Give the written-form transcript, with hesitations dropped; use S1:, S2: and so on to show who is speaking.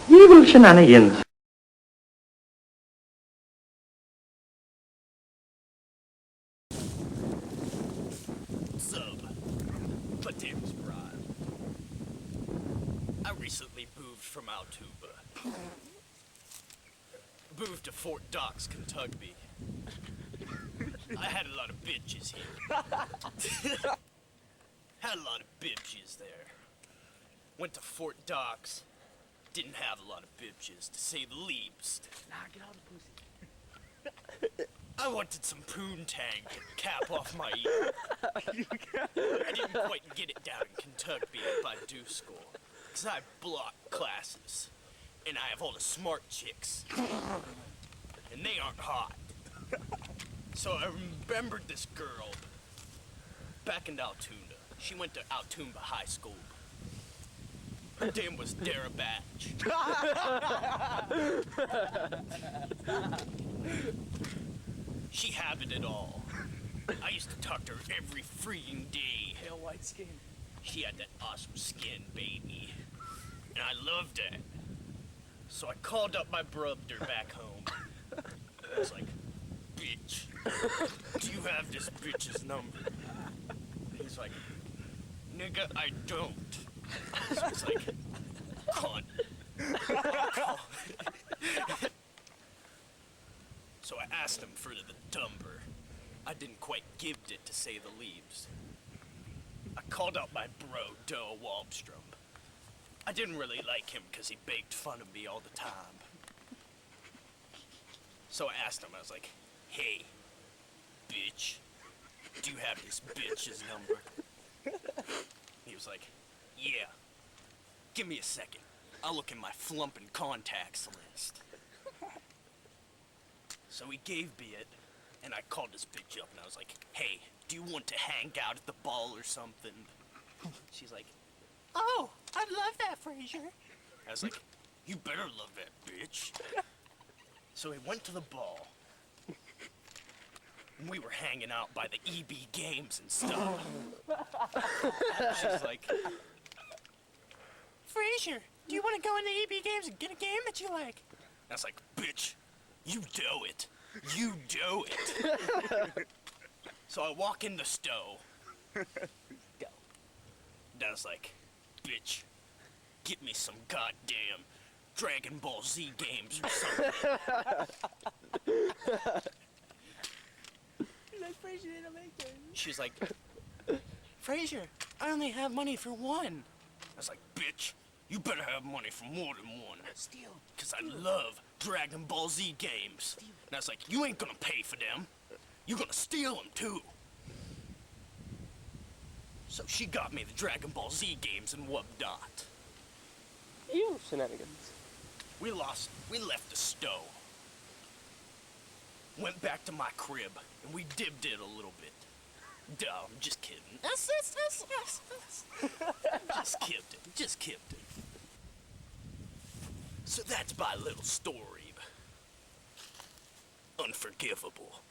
S1: Evil Shenanigans.
S2: Sub, my name is Brian. I recently moved from Altuba. Moved to Fort Docks, Kentucky. I had a lot of bitches here. Had a lot of bitches there. Went to Fort Docks. Didn't have a lot of bitches, to say the least.
S3: Nah, get out of the pussy.
S2: I wanted some poontang to cap off my ear. I didn't quite get it down in Kentucky at my do school, because I block classes, and I have all the smart chicks, and they aren't hot. So I remembered this girl back in Altoona. She went to Altoona High School. Her name was Dara Batch. She had it all. I used to talk to her every freaking day.
S3: Pale white skin.
S2: She had that awesome skin, baby. And I loved it. So I called up my brother back home. I was like, bitch, do you have this bitch's number? He's like, nigga, I don't. So it's like, cunt. So I asked him for the number. I didn't quite give it, to say the least. I called out my bro, Doe Wallstrom. I didn't really like him because he baked fun of me all the time. So I asked him, I was like, hey, bitch, do you have this bitch's number? He was like, yeah. Give me a second. I'll look in my flumpin' contacts list. So he gave me it, and I called this bitch up, and I was like, hey, do you want to hang out at the ball or something? She's like, oh, I'd love that, Frazier. I was like, you better love that, bitch. So we went to the ball. And we were hanging out by the EB games and stuff. She's like, Frazier, do you want to go in the EB games and get a game that you like? I was like, bitch, you do it. You do it. So I walk in the Stowe. Go. And I was like, bitch, get me some goddamn Dragon Ball Z games or something.
S3: Like Frazier didn't make it.
S2: She's like, Frazier, I only have money for one. I was like, bitch, you better have money for more than one.
S3: Steal.
S2: Because I love Dragon Ball Z games.
S3: Steal.
S2: And I was like, you ain't gonna pay for them. You're gonna steal them too. So she got me the Dragon Ball Z games and whatnot.
S3: Evil Shenanigans.
S2: We left the Stowe. Went back to my crib, and we dibbed it a little bit. Duh, I'm just kidding. Just kidding. So that's my little story. Unforgivable.